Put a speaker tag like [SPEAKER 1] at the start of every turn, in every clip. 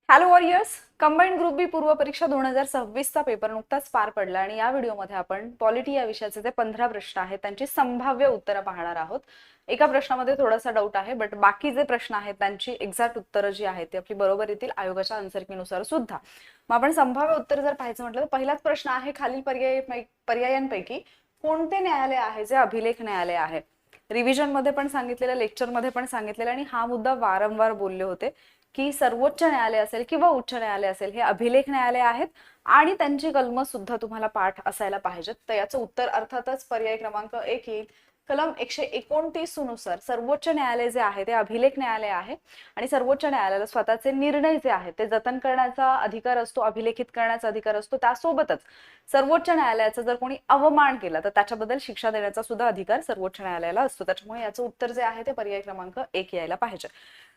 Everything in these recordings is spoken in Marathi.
[SPEAKER 1] Hello warriors. कंबाईंड ग्रुप बी पूर्व परीक्षा 2026चा पेपर नुकताच पार पडला आणि या व्हिडिओमध्ये आपण पॉलिटी या विषयाचे जे 15 प्रश्न आहेत त्यांची संभाव्य उत्तरं पाहणार आहोत. एका प्रश्नामध्ये थोडासा डाऊट आहे, बट बाकी जे प्रश्न आहेत त्यांची एक्झॅक्ट उत्तरं जी आहेत ती आपली बरोबर येतील आयोगाच्या आन्सर नुसार सुद्धा. मग आपण संभाव्य उत्तर जर पाहायचं म्हटलं तर पहिलाच प्रश्न आहे, खालील पर्यायांपैकी कोणते न्यायालय आहे जे अभिलेख न्यायालय आहे. रिव्हिजन मध्ये पण सांगितलेलं, लेक्चर मध्ये पण सांगितलेलं आणि हा मुद्दा वारंवार बोलले होते की सर्वोच्च न्यायालय असेल किंवा उच्च न्यायालय असेल हे अभिलेख न्यायालय आहेत आणि त्यांची कलम सुद्धा तुम्हाला पाठ असायला पाहिजेत. तर याचं उत्तर अर्थातच पर्याय क्रमांक 1 येईल. कलम 129 नुसार सर्वोच्च न्यायालय जे आहे ते अभिलेख न्यायालय आहे आणि सर्वोच्च न्यायालयाला स्वतःचे निर्णय जे आहेत ते जतन करण्याचा अधिकार असतो, अभिलेखित करण्याचा अधिकार असतो. त्यासोबतच सर्वोच्च न्यायालयाचा जर कोणी अवमान केला तर त्याच्याबद्दल शिक्षा देण्याचा सुद्धा अधिकार सर्वोच्च न्यायालयाला असतो. त्याच्यामुळे याचं उत्तर जे आहे ते पर्याय क्रमांक 1 यायला पाहिजे.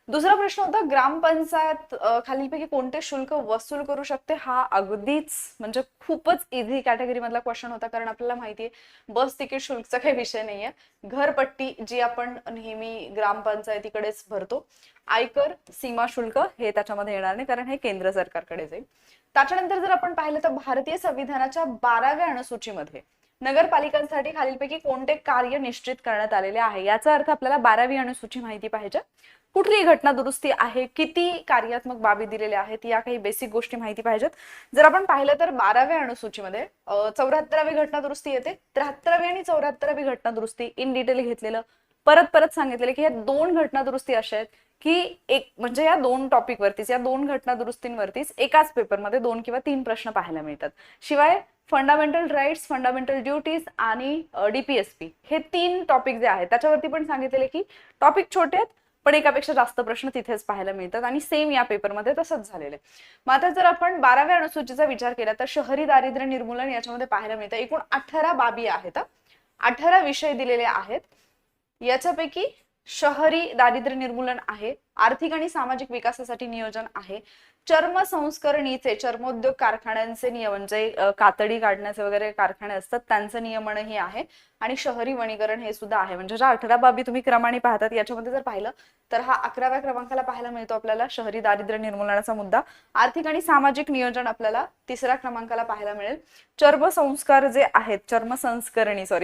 [SPEAKER 1] दुसरा प्रश्न होता, ग्रामपंचायत खालीलपैकी कोणते शुल्क वसूल करू शकते. हा अगदीच म्हणजे खूपच इझी कॅटेगरी मधला क्वेश्चन होता, कारण आपल्याला माहितीये बस तिकीट शुल्कचा काही विषय नाहीये. घरपट्टी जी आपण नेहमी ग्रामपंचायतीकडेच भरतो, आयकर, सीमा शुल्क हे त्याच्यामध्ये येणार नाही, कारण हे केंद्र सरकारकडे जाईल. त्याच्यानंतर जर आपण पाहिलं तर भारतीय संविधानाच्या 12व्या अनुसूचीमध्ये नगरपालिकांसाठी खालीलपैकी कोणते कार्य निश्चित करण्यात आलेले आहे. याचा अर्थ आपल्याला 12वी अनुसूची माहिती पाहिजे. कुठली घटना दुरुस्ती आहे, किती कार्यात्मक बाबी दिलेल्या आहेत, या काही बेसिक गोष्टी माहिती पाहिजेत. जर आपण पाहिलं तर 12व्या अनुसूचीमध्ये 74वी घटना दुरुस्ती येते. 73वी आणि 74वी घटना दुरुस्ती इन डिटेल घेतलेलं, परत परत सांगितलेलं की या दोन घटना दुरुस्ती अशा आहेत की एक म्हणजे या दोन टॉपिक वरतीच, या दोन घटना दुरुस्तींवरतीच एकाच पेपरमध्ये 2 किंवा 3 प्रश्न पाहायला मिळतात. शिवाय फंडामेंटल राईट्स, फंडामेंटल ड्युटीज आणि डीपीएसपी हे 3 टॉपिक जे आहेत त्याच्यावरती पण सांगितलेले की टॉपिक छोटे आहेत पण एकापेक्षा जास्त प्रश्न तिथेच पाहायला मिळतात आणि सेम या पेपरमध्ये तसंच झालेलं आहे. मग आता जर आपण 12व्या अनुसूचीचा विचार केला तर शहरी दारिद्र्य निर्मूलन याच्यामध्ये पाहायला मिळतं. एकूण 18 बाबी आहेत, 18 विषय दिलेले आहेत. याच्यापैकी शहरी दारिद्र्य निर्मूलन आहे, आर्थिक आणि सामाजिक विकासासाठी नियोजन आहे, चर्म संस्करणीचे, चर्मोद्योग कारखान्यांचे नियमन, जे कातडी काढण्याचे वगैरे कारखाने असतात त्यांचं नियमनही आहे आणि शहरी वनीकरण हे सुद्धा आहे. म्हणजे ज्या 18 बाबी तुम्ही क्रमाने पाहतात याच्यामध्ये जर पाहिलं तर हा 11व्या क्रमांकाला पाहायला मिळतो आपल्याला शहरी दारिद्र्य निर्मूलनाचा मुद्दा. आर्थिक आणि सामाजिक नियोजन आपल्याला 3ऱ्या क्रमांकाला पाहायला मिळेल. चर्मसंस्कार जे आहेत, चर्मसंस्करणीचे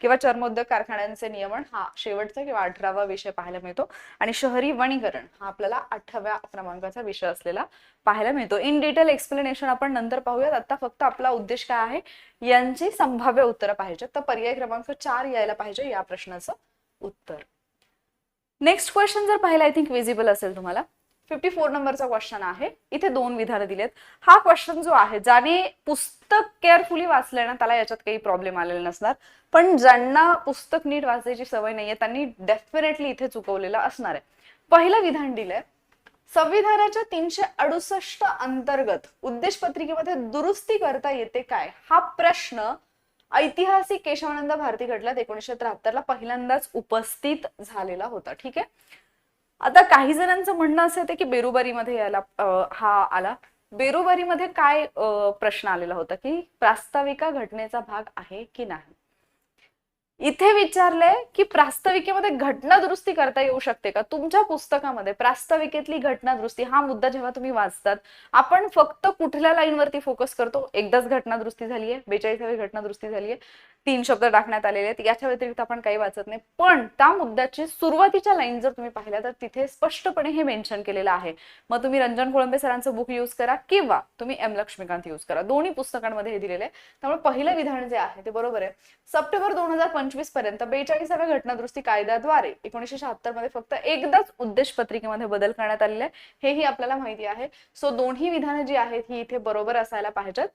[SPEAKER 1] किंवा चर्मोद्योग कारखान्यांचे नियमन हा शेवटचा किंवा 18वा विषय पाहायला मिळतो आणि शहरी वनीकरण हा आपल्याला 8व्या क्रमांकाचा विषय असलेला पाहायला मिळतो. इन डिटेल एक्सप्लेनेशन आपण नंतर पाहूयात. आता फक्त आपला उद्देश काय आहे, यांची संभाव्य उत्तरं पाहिजे. तर पर्याय क्रमांक 4 यायला पाहिजे या प्रश्नाचं उत्तर. नेक्स्ट क्वेश्चन जर पाहिलं, आय थिंक विजिबल असेल तुम्हाला. 54 नंबरचा क्वेश्चन आहे. इथे 2 विधानं दिलेत. हा क्वेश्चन जो आहे, ज्याने पुस्तक केअरफुली वाचलंय ना त्याला याच्यात काही प्रॉब्लेम आलेला नसणार, पण ज्यांना पुस्तक नीट वाचायची सवय नाहीये त्यांनी डेफिनेटली इथे चुकवलेला असणार आहे. पहिलं विधान दिलंय, संविधानाच्या 368 अंतर्गत उद्देश पत्रिकेमध्ये दुरुस्ती करता येते काय. हा प्रश्न ऐतिहासिक केशवानंद भारती खटल्यात 1973ला पहिल्यांदाच उपस्थित झालेला होता. ठीक आहे. आता काही जणांचं म्हणणं असं आहे की बेरुबारीमध्ये याला हा आला. बेरुबारीमध्ये काय प्रश्न आलेला होता की प्रास्ताविका घटनेचा भाग आहे की नाही. इथे विचारलंय की प्रास्ताविकेमध्ये घटना दुरुस्ती करता येऊ शकते का. तुमच्या पुस्तकामध्ये प्रास्ताविकेतली घटना दुरुस्ती हा मुद्दा जेव्हा तुम्ही वाचतात आपण फक्त कुठल्या लाईनवरती फोकस करतो, एकदाच घटना दुरुस्ती झालीये, 42वी घटना दुरुस्ती झालीये, 3 शब्द टाकण्यात आलेले आहेत, याच्या व्यतिरिक्त आपण काही वाचत नाही. पण त्या मुद्द्याची सुरुवातीच्या लाईन जर तुम्ही पाहिल्या तर तिथे स्पष्टपणे हे मेन्शन केलेलं आहे. मग तुम्ही रंजन कोळंबे सरांचं बुक यूज करा किंवा तुम्ही एम लक्ष्मीकांत यूज करा, दोन्ही पुस्तकांमध्ये हे दिलेले आहे. त्यामुळे पहिलं विधान जे आहे ते बरोबर आहे. सप्टेंबर 2025 पर्यंत 42व्या घटना दुरुस्ती कायद्याद्वारे 1976 मध्ये फक्त एकदाच उद्देश पत्रिकेमध्ये बदल करण्यात आलेले आहे, हेही आपल्याला माहिती आहे. सो दोन्ही विधानं जी आहेत ही इथे बरोबर असायला पाहिजेत.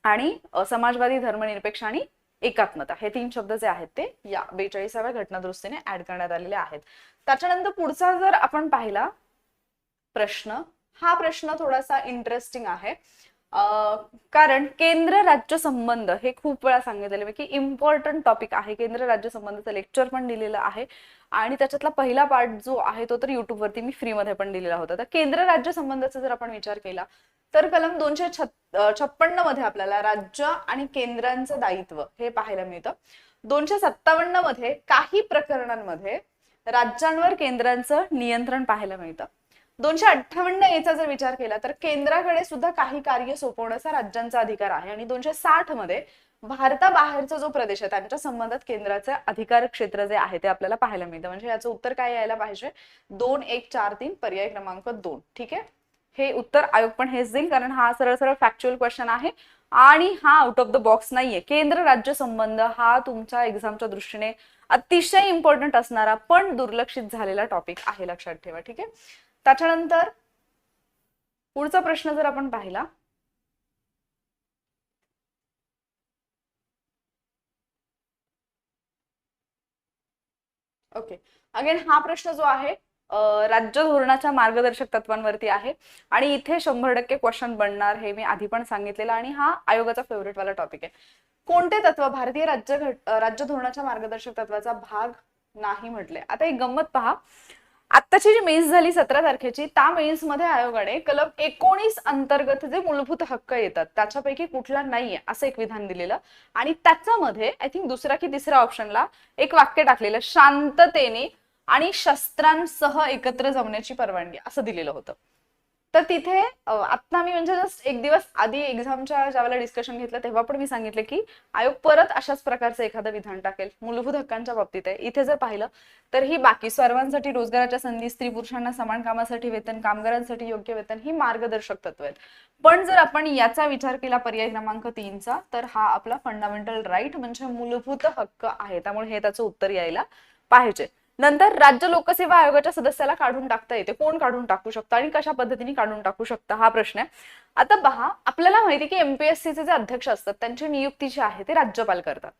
[SPEAKER 1] आणि समाजवादी, धर्मनिरपेक्ष आणि एकात्मता हे 3 शब्द जे आहेत ते या 42व्या घटना दुरुस्तीने ऍड करण्यात आलेले आहेत. त्याच्यानंतर पुढचा जर आपण पाहिला प्रश्न, हा प्रश्न थोडासा इंटरेस्टिंग आहे. कारण केंद्र राज्य संबंध हे खूप वेळा सांगितलेलं की इम्पॉर्टंट टॉपिक आहे. केंद्र राज्य संबंधाचं लेक्चर पण दिलेलं आहे आणि त्याच्यातला पहिला पार्ट जो आहे तो तर युट्यूब वरती मी फ्री मध्ये पण दिलेला होता. तर केंद्र राज्य संबंधाचा जर आपण विचार केला तर कलम 256 मध्ये आपल्याला राज्य आणि केंद्रांचं दायित्व हे पाहायला मिळतं. 257 मध्ये काही प्रकरणांमध्ये राज्यांवर केंद्रांचं नियंत्रण पाहायला मिळतं. 258 चा जर विचार केला तर केंद्राकडे सुद्धा काही कार्य सोपवण्याचा राज्यांचा अधिकार आहे आणि 260 मध्ये भारताबाहेरचा जो प्रदेश आहे त्यांच्या संबंधात केंद्राचे अधिकार क्षेत्र जे आहे ते आपल्याला पाहायला मिळतं. म्हणजे याचं उत्तर काय यायला पाहिजे? 2143 पर्याय क्रमांक 2. ठीक आहे, हे उत्तर आयोग पण हेच देईल कारण हा सरळ सरळ फॅक्च्युअल क्वेश्चन आहे आणि हा आउट ऑफ द बॉक्स नाहीये. केंद्र राज्य संबंध हा तुमच्या एक्झामच्या दृष्टीने अतिशय इम्पॉर्टंट असणारा पण दुर्लक्षित झालेला टॉपिक आहे, लक्षात ठेवा. ठीक आहे, त्याच्यानंतर पुढचा प्रश्न जर आपण पाहिला, ओके, अगेन हा प्रश्न जो आहे राज्य धोरणाच्या मार्गदर्शक तत्वांवरती आहे आणि इथे 100% क्वेश्चन बनणार हे मी आधी पण सांगितलेलं आणि हा आयोगाचा फेवरेट वाला टॉपिक आहे. कोणते तत्व भारतीय राज्य धोरणाच्या मार्गदर्शक तत्वाचा भाग नाही म्हटले? आता एक गंमत पहा, आत्ताची जी मेन्स झाली 17 तारखेची, त्या मेन्स मध्ये आयोगाने कलम 19 अंतर्गत जे मूलभूत हक्क येतात त्याच्यापैकी कुठला नाहीये असं एक विधान दिलेलं आणि त्याच्यामध्ये आय थिंक दुसरा की तिसऱ्या ऑप्शनला एक वाक्य टाकलेलं, शांततेने आणि शस्त्रांसह एकत्र जमण्याची परवानगी असं दिलेलं होतं. तर तिथे आता मी म्हणजे जस्ट एक दिवस आधी एक्झामच्या ज्यावेळेला डिस्कशन घेतलं तेव्हा पण मी सांगितलं की आयोग परत अशाच प्रकारचं एखादं विधान टाकेल. मूलभूत हक्कांच्या बाबतीत आहे. इथे जर पाहिलं तर ही बाकी सर्वांसाठी रोजगाराच्या संधी, स्त्री पुरुषांना समान कामासाठी वेतन, कामगारांसाठी योग्य वेतन ही मार्गदर्शक तत्व आहेत. पण जर आपण याचा विचार केला पर्याय क्रमांक 3चा तर हा आपला फंडामेंटल राईट म्हणजे मूलभूत हक्क आहे. त्यामुळे हे त्याचं उत्तर यायला पाहिजे. नंतर राज्य लोकसेवा आयोगाच्या सदस्याला काढून टाकता येते. कोण काढून टाकू शकतं आणि कशा पद्धतीने काढून टाकू शकतं हा प्रश्न आहे. आता पहा, आपल्याला माहिती की एमपीएससीचे जे अध्यक्ष असतात त्यांची नियुक्ती जी आहे ते राज्यपाल करतात.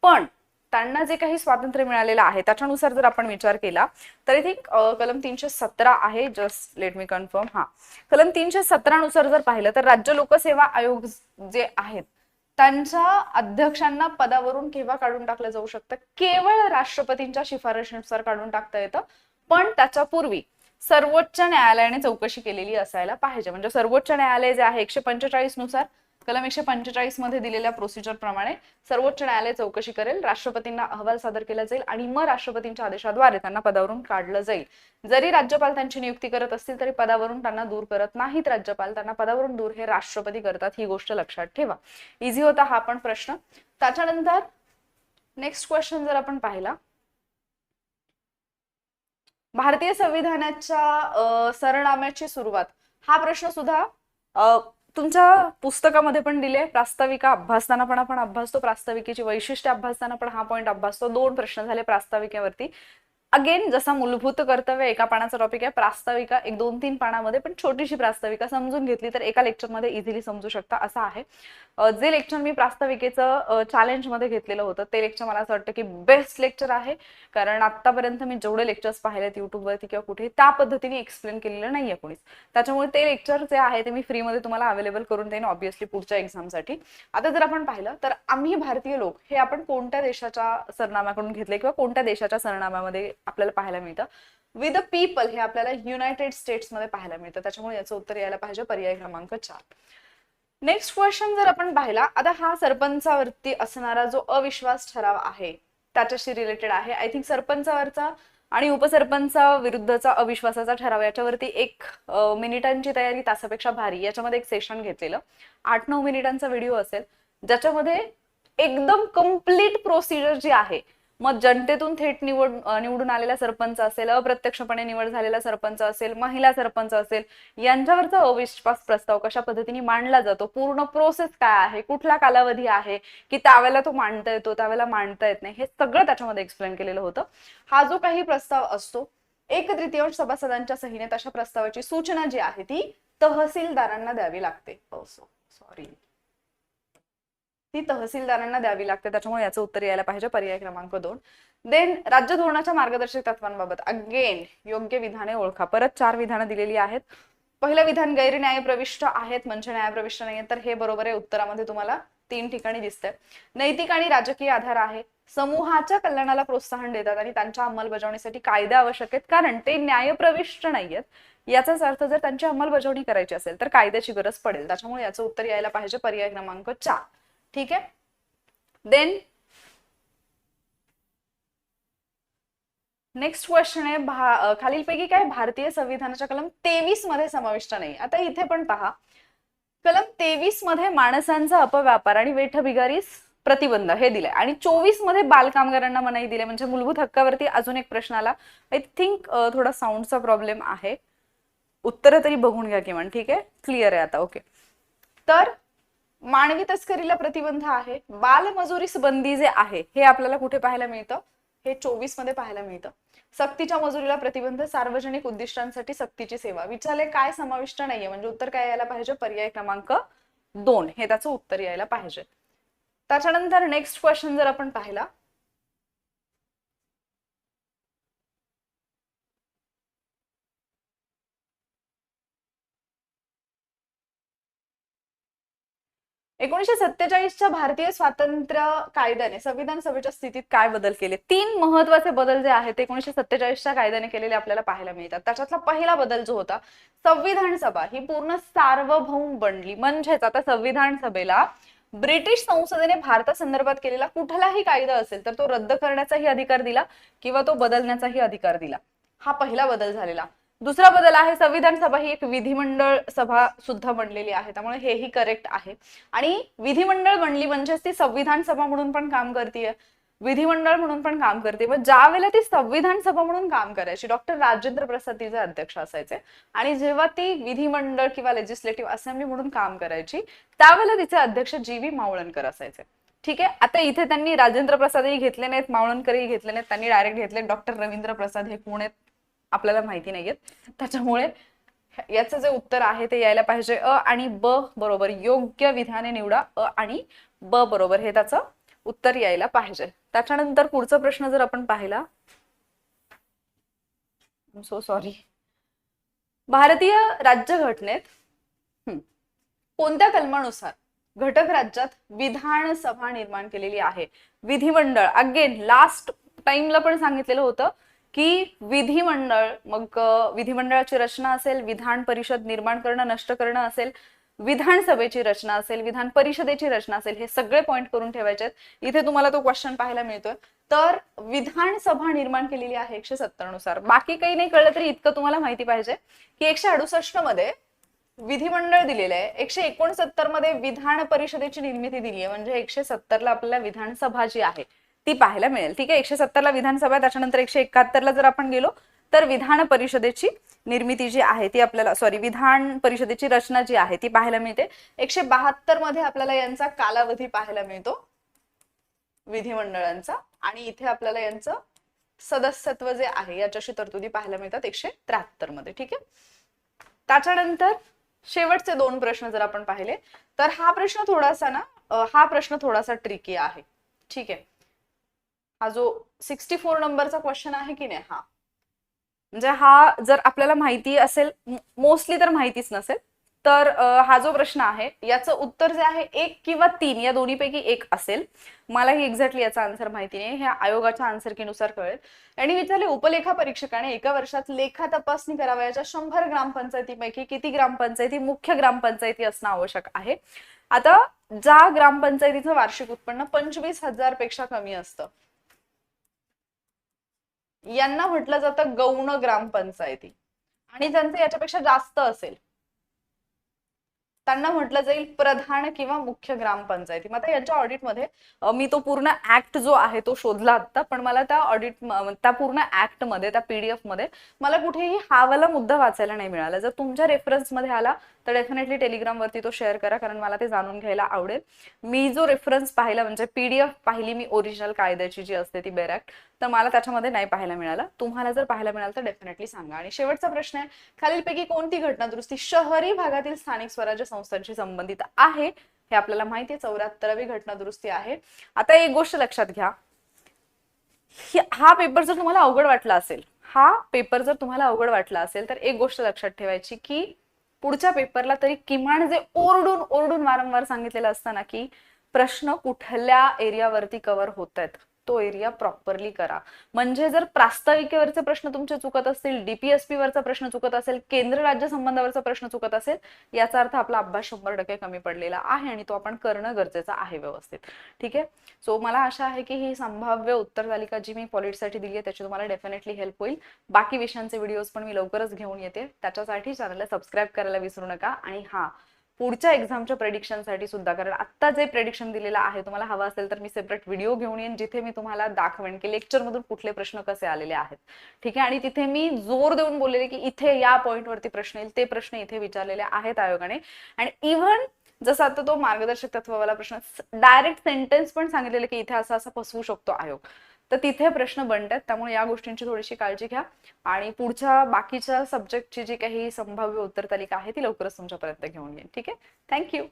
[SPEAKER 1] पण त्यांना जे काही स्वातंत्र्य मिळालेलं आहे त्याच्यानुसार जर आपण विचार केला तर इथे कलम 317 आहे. Just let me confirm. हा, कलम 317 नुसार जर पाहिलं तर राज्य लोकसेवा आयोग जे आहेत त्यांच्या अध्यक्षांना पदावरून केव्हा काढून टाकलं जाऊ शकतं? केवळ राष्ट्रपतींच्या शिफारशीनुसार काढून टाकता येतं. पण त्याच्यापूर्वी सर्वोच्च न्यायालयाने चौकशी केलेली असायला पाहिजे. म्हणजे सर्वोच्च न्यायालय जे आहे 145 नुसार कलम 145 मध्ये दिलेल्या प्रोसिजर प्रमाणे सर्वोच्च न्यायालय चौकशी करेल, राष्ट्रपतींना अहवाल सादर केला जाईल आणि मग राष्ट्रपतींच्या आदेशाद्वारे त्यांना पदावरून काढलं जाईल. जरी राज्यपाल त्यांची नियुक्ती करत असतील तरी पदावरून त्यांना दूर करत नाहीत राज्यपाल, त्यांना पदावरून दूर हे राष्ट्रपती करतात. ही गोष्ट लक्षात ठेवा. इझी होता हा पण प्रश्न. त्याच्यानंतर नेक्स्ट क्वेश्चन जर आपण पाहिला, भारतीय संविधानाच्या सरनाम्याची सुरुवात, हा प्रश्न सुद्धा तुमच्या पुस्तकामध्ये पण दिले. प्रास्ताविका अभ्यासताना पण आपण अभ्यासतो, प्रास्ताविकेची वैशिष्ट्य अभ्यासताना पण हा पॉईंट अभ्यासतो. 2 प्रश्न झाले प्रास्ताविकेवरती. अगेन जसा मूलभूत कर्तव्य एका पानाचा टॉपिक आहे, प्रास्ताविका एक 2-3 पानामध्ये पण छोटीशी प्रास्ताविका समजून घेतली तर एका लेक्चरमध्ये इझिली समजू शकता असं आहे. जे लेक्चर मी प्रास्ताविकेचं चॅलेंज मध्ये घेतलेलं होतं ते लेक्चर मला असं वाटतं की बेस्ट लेक्चर आहे, कारण आतापर्यंत मी जेवढे लेक्चर्स पाहिलेत युट्यूबवरती किंवा कुठे त्या पद्धतीने एक्सप्लेन केलेलं नाहीये कोणीच. त्याच्यामुळे ते लेक्चर जे आहे ते मी फ्रीमध्ये तुम्हाला अवेलेबल करून देईन ऑब्व्हियसली पुढच्या एक्झामसाठी. आता जर आपण पाहिलं तर आम्ही भारतीय लोक हे आपण कोणत्या देशाच्या सरनाम्याकडून घेतले किंवा कोणत्या देशाच्या सरनाम्यामध्ये आपल्याला पाहायला मिळतं? विथ द पीपल हे आपल्याला युनायटेड स्टेट्स मध्ये पाहायला मिळतं. त्याच्यामुळे याचं उत्तर यायला पाहिजे पर्याय क्रमांक 4. नेक्स्ट क्वेश्चन जर आपण पाहिला, आता हा सरपंचावरती असणारा जो अविश्वास ठराव आहे त्याच्याशी रिलेटेड आहे. आय थिंक सरपंचावरचा आणि उपसरपंचा विरुद्धचा अविश्वासाचा ठराव याच्यावरती 1 मिनिटांची तयारी तासापेक्षा भारी याच्यामध्ये एक सेशन घेतलेलं 8-9 मिनिटांचा व्हिडिओ असेल ज्याच्यामध्ये एकदम कम्प्लीट प्रोसिजर जी आहे, मग जनतेतून थेट निवडून आलेला सरपंच असेल, अप्रत्यक्षपणे निवड झालेला सरपंच असेल, महिला सरपंच असेल, यांच्यावरचा अविश्वास प्रस्ताव कशा पद्धतीने मांडला जातो, पूर्ण प्रोसेस काय आहे, कुठला कालावधी आहे की त्यावेळेला तो मांडता येतो त्यावेळेला मांडता येत नाही, हे सगळं त्याच्यामध्ये एक्सप्लेन केलेलं होतं. हा जो काही प्रस्ताव असतो 1/3 सभासदांच्या सहीने तशा प्रस्तावाची सूचना जी आहे ती तहसीलदारांना द्यावी लागते. सॉरी, ती तहसीलदारांना द्यावी लागते. त्याच्यामुळे याचं उत्तर यायला पाहिजे पर्याय क्रमांक 2. देन राज्य धोरणाच्या मार्गदर्शक तत्वांबाबत अगेन योग्य विधाने ओळखा. परत 4 विधानं दिलेली आहेत. पहिलं विधान गैर न्यायप्रविष्ट आहेत म्हणजे न्यायप्रविष्ट नाहीये, तर हे बरोबर आहे. उत्तरामध्ये तुम्हाला 3 ठिकाणी दिसतंय. नैतिक आणि राजकीय आधार आहे, समूहाच्या कल्याणाला प्रोत्साहन देतात आणि त्यांच्या अंमलबजावणीसाठी कायदे आवश्यक आहेत कारण ते न्यायप्रविष्ट नाहीयेत. याचाच अर्थ जर त्यांची अंमलबजावणी करायची असेल तर कायद्याची गरज पडेल. त्याच्यामुळे याचं उत्तर यायला पाहिजे पर्याय क्रमांक 4. ठीक आहे. देन नेक्स्ट क्वेश्चन आहे खालीलपैकी काय भारतीय संविधानाच्या कलम 23 मध्ये समाविष्ट नाही. आता इथे पण पहा, कलम 23 मध्ये माणसांचा अपव्यापार आणि वेठबिगारीस प्रतिबंध हे दिलंय आणि 24 मध्ये बालकामगारांना मनाई दिली. म्हणजे मूलभूत हक्कावरती अजून एक प्रश्न आला. आय थिंक थोडा साऊंडचा प्रॉब्लेम आहे. उत्तर तरी बघून घ्या किमान. ठीक आहे, क्लिअर आहे आता. ओके, तर मानवी तस्करीला प्रतिबंध आहे. बालमजुरीस बंदी जे आहे हे आपल्याला कुठे पाहायला मिळतं? हे 24 मध्ये पाहायला मिळतं. सक्तीच्या मजुरीला प्रतिबंध, सार्वजनिक उद्दिष्टांसाठी सक्तीची सेवा. विचारले काय समाविष्ट नाहीये, म्हणजे उत्तर काय यायला पाहिजे? पर्याय क्रमांक 2 हे त्याचं उत्तर यायला पाहिजे. त्याच्यानंतर नेक्स्ट क्वेश्चन जर आपण पाहिला, एकोणीसशे 47च्या भारतीय स्वातंत्र्य कायद्याने संविधान सभेच्या स्थितीत काय बदल केले? 3 महत्वाचे बदल जे आहेत 1947च्या कायद्याने केलेले आपल्याला पाहायला मिळतात. त्याच्यातला पहिला बदल जो होता, संविधान सभा ही पूर्ण सार्वभौम बनली. म्हणजेच आता संविधान सभेला ब्रिटिश संसदेने भारतासंदर्भात केलेला कुठलाही कायदा असेल तर तो रद्द करण्याचाही अधिकार दिला किंवा तो बदलण्याचाही अधिकार दिला. हा पहिला बदल झालेला. दुसरा बदल आहे, संविधान सभा ही एक विधिमंडळ सभा सुद्धा बनलेली आहे, त्यामुळे हेही करेक्ट आहे. आणि विधिमंडळ बनली म्हणजेच ती संविधान सभा म्हणून पण काम करते, विधिमंडळ म्हणून पण काम करते. मग ज्या वेळेला ती संविधान सभा म्हणून काम करायची, डॉक्टर राजेंद्र प्रसाद तिचे अध्यक्ष असायचे, आणि जेव्हा ती विधिमंडळ किंवा लेजिस्लेटिव्ह असेंब्ली म्हणून काम करायची त्यावेळेला तिचे अध्यक्ष जी.व्ही. मावळणकर असायचे. ठीक आहे, आता इथे त्यांनी राजेंद्र प्रसादही घेतले नाहीत, मावळणकरही घेतले नाहीत, त्यांनी डायरेक्ट घेतले डॉक्टर रवींद्र प्रसाद. हे कोण आहेत आपल्याला माहिती नाहीयेत, त्याच्यामुळे याचं जे उत्तर आहे ते यायला पाहिजे अ आणि ब बरोबर. योग्य विधाने निवडा, अ आणि ब बरोबर हे त्याचं उत्तर यायला पाहिजे. त्याच्यानंतर पुढचा प्रश्न जर आपण पाहिला, सो सॉरी, भारतीय राज्यघटनेत कोणत्या कलमानुसार घटक राज्यात विधानसभा निर्माण केलेली आहे? विधिमंडळ, अगेन लास्ट टाइमला पण सांगितलेलं होतं की विधिमंडळ, मग विधिमंडळाची रचना असेल, विधान परिषद निर्माण करणं नष्ट करणं असेल, विधानसभेची रचना असेल, विधान परिषदेची रचना असेल, हे सगळे पॉइंट करून ठेवायचे आहेत. इथे तुम्हाला तो क्वेश्चन पाहायला मिळतोय. तर विधानसभा निर्माण केलेली आहे 170 नुसार. बाकी काही नाही कळलं तरी इतकं तुम्हाला माहिती पाहिजे की 168 मध्ये विधिमंडळ दिलेलं आहे, 169 मध्ये विधान परिषदेची निर्मिती दिली आहे, म्हणजे 170 ला आपल्याला विधानसभा जी आहे ती पाहायला मिळेल. ठीक आहे, 170 ला विधानसभा, त्याच्यानंतर 171 ला जर आपण गेलो तर विधान परिषदेची निर्मिती जी आहे ती आपल्याला, सॉरी, विधान परिषदेची रचना जी आहे ती पाहायला मिळते. 172 मध्ये आपल्याला यांचा कालावधी पाहायला मिळतो विधिमंडळांचा, आणि इथे आपल्याला यांचं सदस्यत्व जे आहे याच्याशी तरतुदी पाहायला मिळतात 173 मध्ये. ठीक आहे, त्याच्यानंतर शेवटचे 2 प्रश्न जर आपण पाहिले तर हा प्रश्न थोडासा ट्रिकी आहे. ठीक आहे, हा जो 64 नंबरचा क्वेश्चन आहे की नाही, हा म्हणजे हा जर आपल्याला माहिती असेल, मोस्टली तर माहितीच नसेल, तर हा जो प्रश्न आहे याचं उत्तर जे आहे 1 किंवा 3 या दोन्हीपैकी एक असेल. मलाही एक्झॅक्टली याचा आन्सर माहिती नाही, ह्या आयोगाच्या आन्सर नुसार कळेल. आणि विचारले, उपलेखा परीक्षकाने एका वर्षात लेखा तपासणी करावयाच्या 100 ग्रामपंचायतीपैकी किती ग्रामपंचायती मुख्य ग्रामपंचायती असणं आवश्यक आहे? आता ज्या ग्रामपंचायतीचं वार्षिक उत्पन्न 25,000 पेक्षा कमी असतं यांना म्हटलं जातं गौण ग्रामपंचायती, आणि ज्यांचं याच्यापेक्षा जास्त असेल त्यांना म्हटलं जाईल प्रधान किंवा मुख्य ग्रामपंचायती. मग आता यांच्या ऑडिटमध्ये मी तो पूर्ण ऍक्ट जो आहे तो शोधला आता, पण मला त्या पूर्ण ऍक्ट मध्ये, त्या पीडीएफ मध्ये मला कुठेही हा वाला मुद्दा वाचायला नाही मिळाला. जर तुमच्या रेफरन्स मध्ये आला तर डेफिनेटली टेलिग्राम वरती तो शेअर करा, कारण मला ते जाणून घ्यायला आवडेल. मी जो रेफरन्स पाहिला, म्हणजे पीडीएफ पाहिली मी ओरिजिनल कायद्याची जी असते ती बेर ऍक्ट, तर मला त्याच्यामध्ये नाही पाहायला मिळाला. तुम्हाला जर पाहायला मिळालं तर डेफिनेटली सांगा. आणि शेवटचा प्रश्न आहे, खालीलपैकी कोणती घटना दुरुस्ती शहरी भागातील स्थानिक स्वराज्य संस्थांशी संबंधित आहे? हे आपल्याला माहिती आहे, 74वी घटना दुरुस्ती आहे. आता एक गोष्ट लक्षात घ्या, हा पेपर जर तुम्हाला अवघड वाटला असेल तर एक गोष्ट लक्षात ठेवायची की पुढच्या पेपरला तरी किमान जे ओरडून ओरडून वारंवार सांगितलेलं असतं ना की प्रश्न कुठल्या एरियावरती कव्हर होत आहेत, तो एरिया प्रॉपरली करा. म्हणजे जर प्रास्ताविकेवरचे प्रश्न तुमचे चुकत असतील, डीपीएसपी वरचा प्रश्न चुकत असेल, केंद्र राज्य संबंधावरचा प्रश्न चुकत असेल, याचा अर्थ आपला अभ्यास 100% कमी पडलेला आहे आणि तो आपण करणं गरजेचं आहे व्यवस्थित. ठीक आहे. सो मला आशा आहे की ही संभाव्य उत्तर तालिका जी मी पॉलिटीसाठी दिली आहे त्याची तुम्हाला डेफिनेटली हेल्प होईल. बाकी विषयांचे व्हिडिओज पण मी लवकरच घेऊन येते. त्याच्यासाठी चॅनलला सबस्क्राईब करायला विसरू नका. आणि हा, पुढच्या एक्झामच्या प्रेडिक्शनसाठी सुद्धा, कारण आत्ता जे प्रेडिक्शन दिलेलं आहे तुम्हाला हवं असेल तर मी सेपरेट व्हिडिओ घेऊन येईन जिथे मी तुम्हाला दाखवेन की लेक्चरमधून कुठले प्रश्न कसे आलेले आहेत. ठीक आहे. आणि तिथे मी जोर देऊन बोललेले की इथे या पॉईंटवरती प्रश्न येईल, ते प्रश्न इथे विचारलेले आहेत आयोगाने. आणि इव्हन जसं आता तो मार्गदर्शक तत्वावाला प्रश्न, डायरेक्ट सेंटेन्स पण सांगितलेलं की इथे असं असं फसवू शकतो आयोग, तर तिथे प्रश्न बनतात. त्यामुळे या गोष्टींची थोडीशी काळजी घ्या. आणि पुढच्या बाकीच्या सब्जेक्टची जी काही संभाव्य उत्तर तालिका आहे ती लवकरच तुमच्यापर्यंत घेऊन येईन. ठीक आहे. थँक्यू.